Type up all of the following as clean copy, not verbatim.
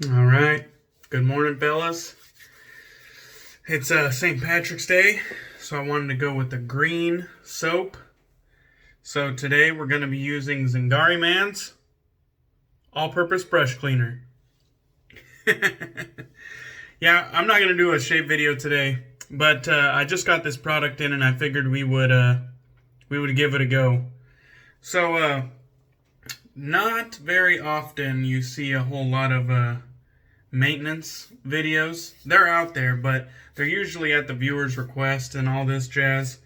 All right. Good morning, fellas. It's St. Patrick's Day, so I wanted to go with the green soap. So today we're going to be using Zingari Man's all-purpose brush cleaner. Yeah, I'm not going to do a shave video today, but I just got this product in and I figured we would give it a go. So not very often you see a whole lot of maintenance videos. They're out there, but they're usually at the viewer's request and all this jazz.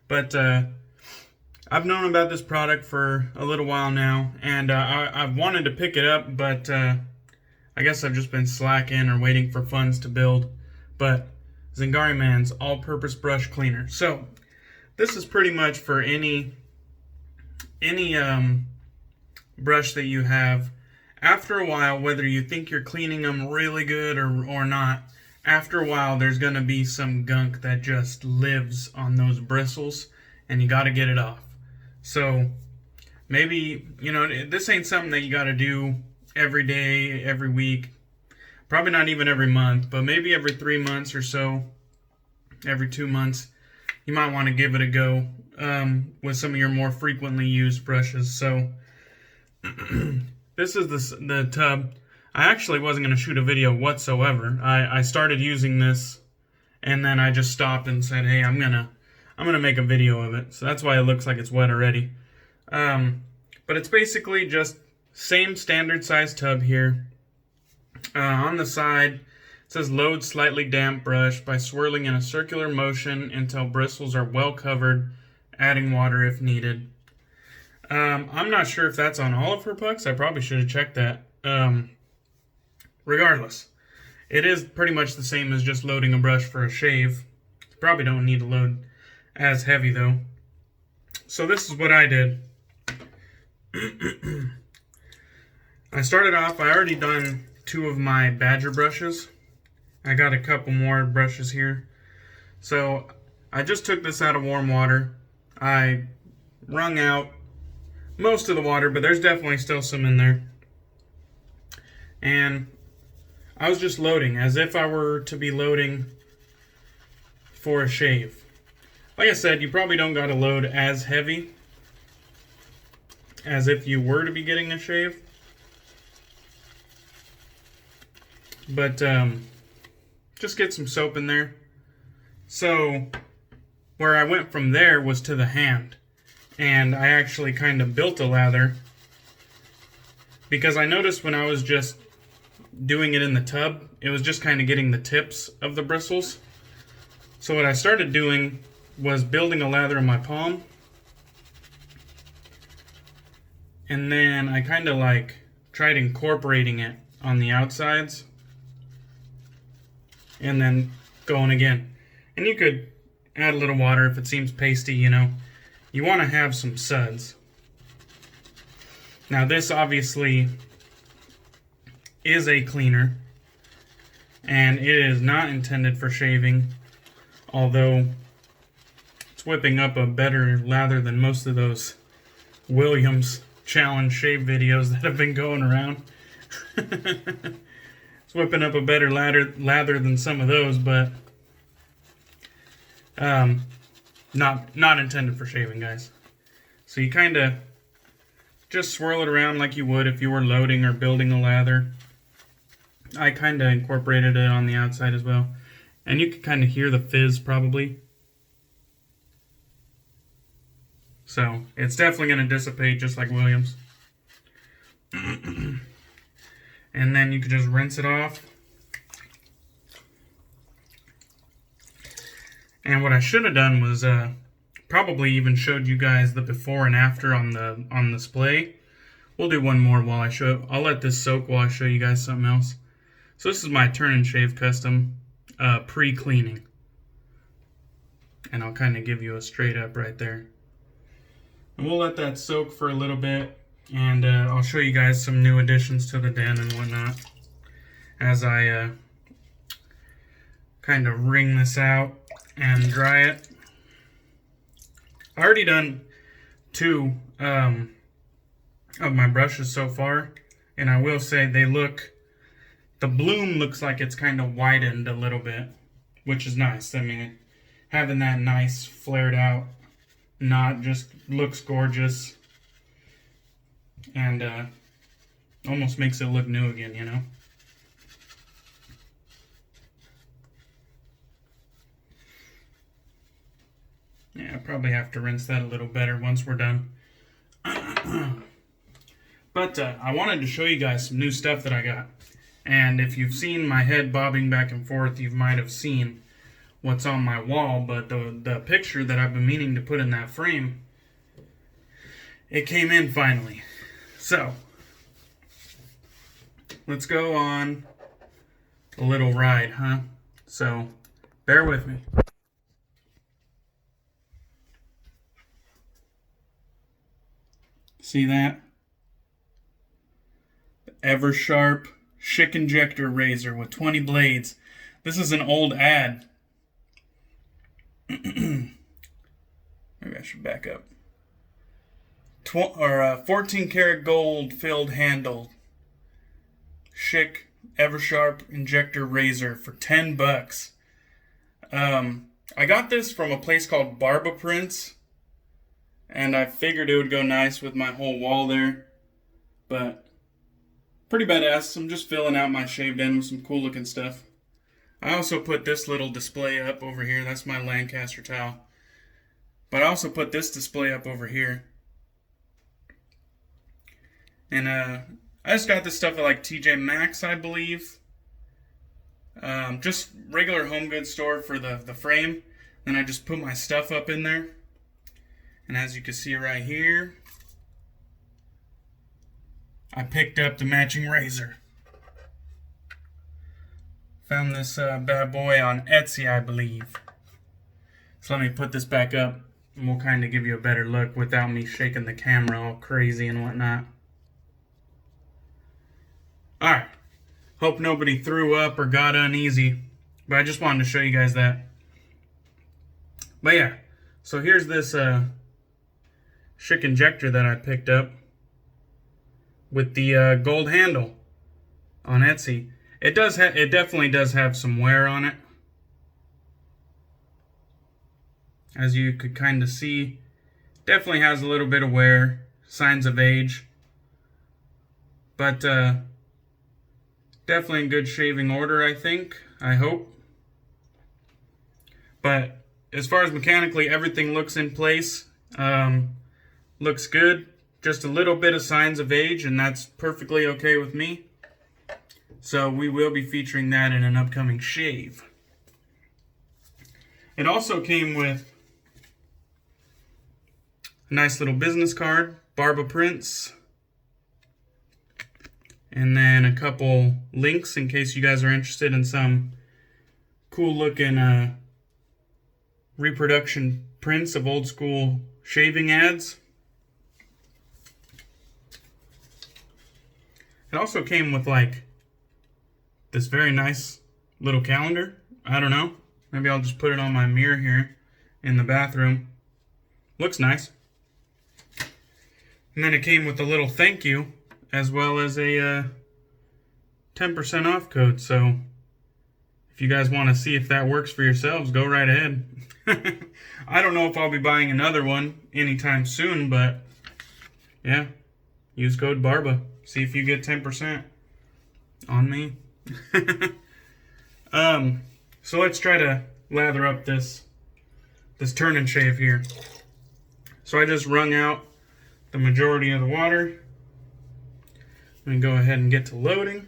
But I've known about this product for a little while now, and I've wanted to pick it up, but I guess I've just been slacking or waiting for funds to build. But Zingari Man's all-purpose brush cleaner. So this is pretty much for any brush that you have. After a while, whether you think you're cleaning them really good or not, after a while there's going to be some gunk that just lives on those bristles, and you got to get it off. So maybe, this ain't something that you got to do every day, every week, probably not even every month, but maybe every 3 months or so, every 2 months, you might want to give it a go with some of your more frequently used brushes. So this is the tub. I actually wasn't going to shoot a video whatsoever. I started using this, and then I just stopped and said, hey, I'm gonna make a video of it. So that's why it looks like it's wet already. But it's basically just same standard size tub here. On the side, it says load slightly damp brush by swirling in a circular motion until bristles are well covered, adding water if needed. I'm not sure if that's on all of her pucks. I probably should have checked that. Regardless, it is pretty much the same as just loading a brush for a shave. You probably don't need to load as heavy though. So this is what I did. I started off, I already done 2 of my Badger brushes. I got a couple more brushes here. So I just took this out of warm water. I wrung out most of the water, but there's definitely still some in there. And I was just loading as if I were to be loading for a shave. Like I said, you probably don't got to load as heavy as if you were to be getting a shave. But just get some soap in there. So where I went from there was to the hand. And I actually kind of built a lather because I noticed when I was just doing it in the tub, it was just kind of getting the tips of the bristles. So what I started doing was building a lather in my palm. And then I kind of like tried incorporating it on the outsides. And then going again. And you could add a little water if it seems pasty, You want to have some suds. Now this obviously is a cleaner, and it is not intended for shaving, although it's whipping up a better lather than most of those Williams challenge shave videos that have been going around. It's whipping up a better lather than some of those, but not intended for shaving, guys. So you kind of just swirl it around like you would if you were loading or building a lather. I kind of incorporated it on the outside as well. And you can kind of hear the fizz probably. So it's definitely going to dissipate just like Williams. And then you can just rinse it off. And what I should have done was probably even showed you guys the before and after on the display. We'll do one more while I'll let this soak while I show you guys something else. So this is my Turn and Shave Custom pre-cleaning. And I'll kind of give you a straight up right there. And we'll let that soak for a little bit, and I'll show you guys some new additions to the den and whatnot as I kind of wring this out and dry it. I already done 2 of my brushes so far, and I will say they look the bloom looks like it's kind of widened a little bit, which is nice. I mean, having that nice flared out knot just looks gorgeous, and almost makes it look new again, you know? Yeah, I probably have to rinse that a little better once we're done. But I wanted to show you guys some new stuff that I got. And if you've seen my head bobbing back and forth, you might have seen what's on my wall. But the picture that I've been meaning to put in that frame, it came in finally. So, let's go on a little ride, huh? So, bear with me. See that? The Eversharp Schick Injector razor with 20 blades. This is an old ad. Maybe I should back up. 14 karat gold filled handle. Schick Eversharp Injector razor for $10. I got this from a place called Barba prints, and I figured it would go nice with my whole wall there. But pretty badass. I'm just filling out my shaved end with some cool looking stuff. I also put this little display up over here. That's my Lancaster towel. But I also put this display up over here. And I just got this stuff at like TJ Maxx, I believe. Just regular home goods store for the frame. Then I just put my stuff up in there. And as you can see right here, I picked up the matching razor. Found this bad boy on Etsy, I believe. So let me put this back up, and we'll kind of give you a better look without me shaking the camera all crazy and whatnot. Alright, hope nobody threw up or got uneasy, but I just wanted to show you guys that. But yeah, so here's this Schick Injector that I picked up with the gold handle on Etsy. It definitely does have some wear on it, as you could kind of see. Definitely has a little bit of wear, signs of age, but definitely in good shaving order, I think. I hope. But as far as mechanically, everything looks in place. Looks good. Just a little bit of signs of age, and that's perfectly okay with me. So we will be featuring that in an upcoming shave. It also came with a nice little business card, Barba prints, and then a couple links in case you guys are interested in some cool looking reproduction prints of old school shaving ads. It also came with like this very nice little calendar. I don't know. Maybe I'll just put it on my mirror here in the bathroom. Looks nice. And then it came with a little thank you, as well as a 10% off code. So if you guys want to see if that works for yourselves, go right ahead. I don't know if I'll be buying another one anytime soon, but yeah, use code Barba. See if you get 10% on me. So let's try to lather up this turn and shave here. So I just wrung out the majority of the water. I'm going to go ahead and get to loading.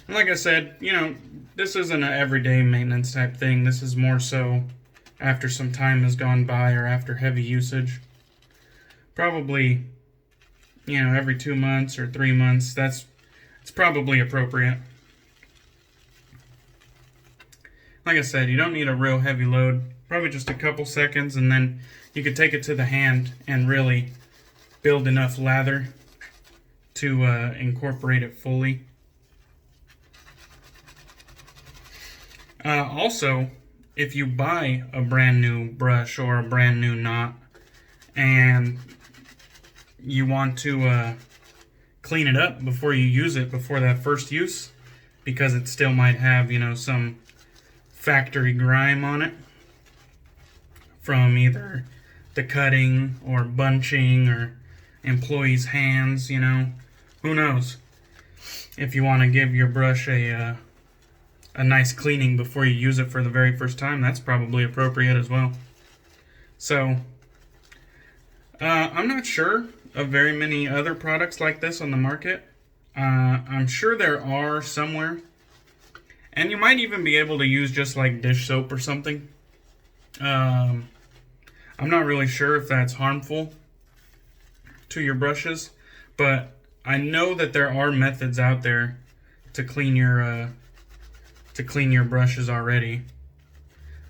And like I said, you know, this isn't an everyday maintenance type thing. This is more so after some time has gone by or after heavy usage. Probably, you know, every 2 months or 3 months. It's probably appropriate. Like I said, you don't need a real heavy load. Probably just a couple seconds, and then you can take it to the hand and really build enough lather to incorporate it fully. Also, if you buy a brand new brush or a brand new knot and you want to clean it up before you use it, before that first use, because it still might have, you know, some factory grime on it from either the cutting or bunching or employees' hands, you know. Who knows? If you want to give your brush a nice cleaning before you use it for the very first time, that's probably appropriate as well. So, I'm not sure of very many other products like this on the market. I'm sure there are somewhere. And you might even be able to use just like dish soap or something. I'm not really sure if that's harmful to your brushes, but I know that there are methods out there to clean your brushes already.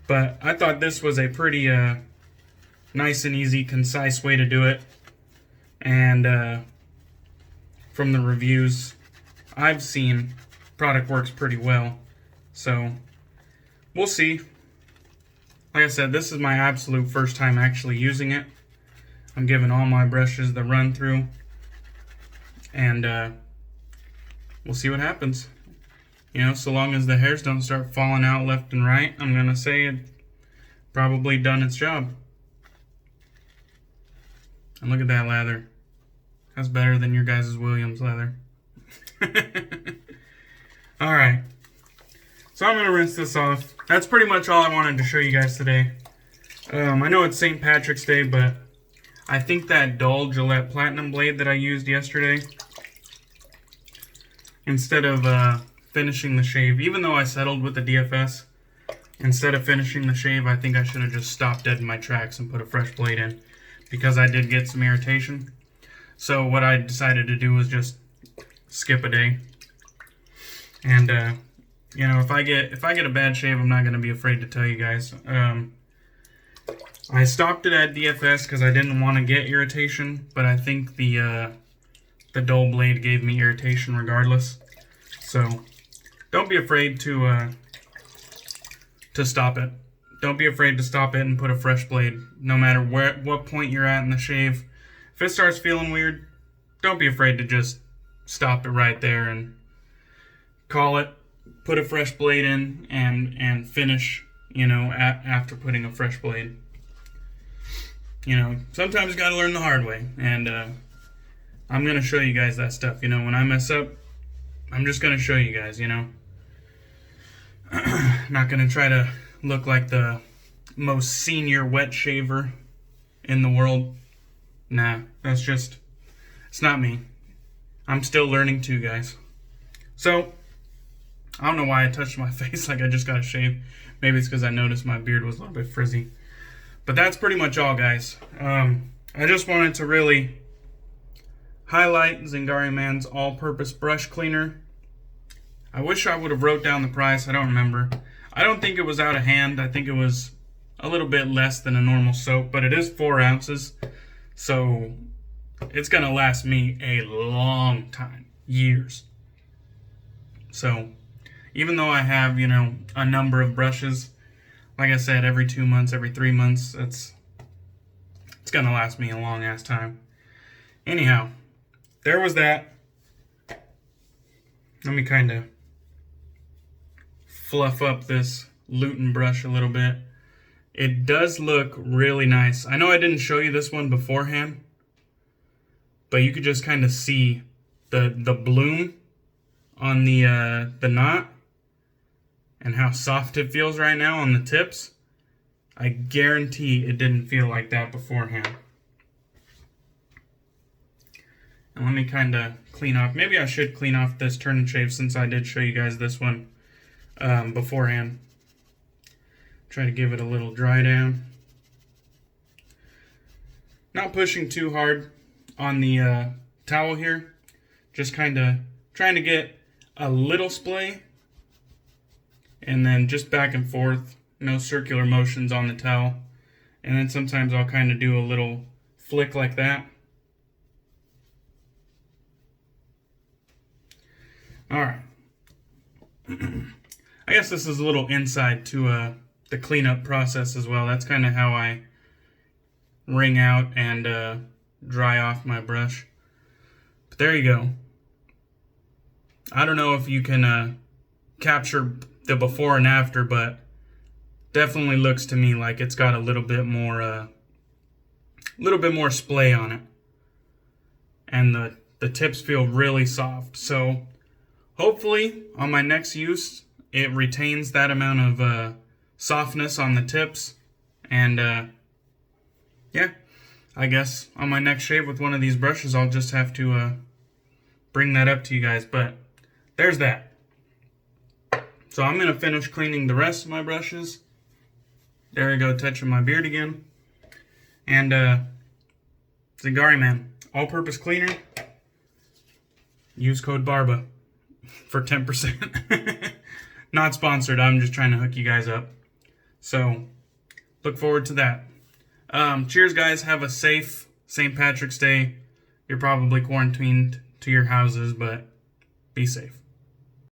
But I thought this was a pretty nice and easy, concise way to do it. And from the reviews I've seen, product works pretty well. So we'll see. Like I said, this is my absolute first time actually using it. I'm giving all my brushes the run through, and we'll see what happens. You know, so long as the hairs don't start falling out left and right, I'm gonna say it probably done its job. And look at that lather. That's better than your guys' Williams leather. Alright. So I'm going to rinse this off. That's pretty much all I wanted to show you guys today. I know it's St. Patrick's Day, but I think that dull Gillette Platinum blade that I used yesterday, instead of finishing the shave, even though I settled with the DFS, instead of finishing the shave, I think I should have just stopped dead in my tracks and put a fresh blade in, because I did get some irritation. So what I decided to do was just skip a day. And you know, if I get a bad shave, I'm not going to be afraid to tell you guys. I stopped it at DFS because I didn't want to get irritation, but I think the dull blade gave me irritation regardless. So don't be afraid to stop it. Don't be afraid to stop it and put a fresh blade, no matter what point you're at in the shave. If it starts feeling weird, don't be afraid to just stop it right there and call it, put a fresh blade in, and finish, you know, after putting a fresh blade. You know, sometimes you gotta learn the hard way, and I'm gonna show you guys that stuff. You know, when I mess up, I'm just gonna show you guys, you know. Not gonna try to look like the most senior wet shaver in the world. Nah, it's not me. I'm still learning too, guys. So, I don't know why I touched my face like I just got a shave. Maybe it's because I noticed my beard was a little bit frizzy. But that's pretty much all, guys. I just wanted to really highlight Zingari Man's all-purpose brush cleaner. I wish I would have wrote down the price. I don't remember. I don't think it was out of hand. I think it was a little bit less than a normal soap, but it is 4 ounces. So it's going to last me a long time. Years. So even though I have, you know, a number of brushes, like I said, every 2 months, every 3 months, it's going to last me a long ass time. Anyhow, there was that. Let me kind of fluff up this Lutin brush a little bit. It does look really nice. I know I didn't show you this one beforehand, but you could just kind of see the bloom on the knot and how soft it feels right now on the tips. I guarantee it didn't feel like that beforehand. And let me kind of clean off. Maybe I should clean off this turn and shave since I did show you guys this one beforehand. Try to give it a little dry down. Not pushing too hard on the towel here. Just kind of trying to get a little splay. And then just back and forth. No circular motions on the towel. And then sometimes I'll kind of do a little flick like that. Alright. I guess this is a little insight to the cleanup process as well. That's kind of how I wring out and dry off my brush. But there you go. I don't know if you can capture the before and after, but definitely looks to me like it's got a little bit more splay on it, and the tips feel really soft. So hopefully on my next use it retains that amount of softness on the tips, and yeah, I guess on my next shave with one of these brushes I'll just have to bring that up to you guys. But there's that. So I'm going to finish cleaning the rest of my brushes. There I go, touching my beard again. And Zingari, man, all-purpose cleaner. Use code Barba for 10%. Not sponsored, I'm just trying to hook you guys up. So, look forward to that. Cheers, guys. Have a safe St. Patrick's Day. You're probably quarantined to your houses, but be safe.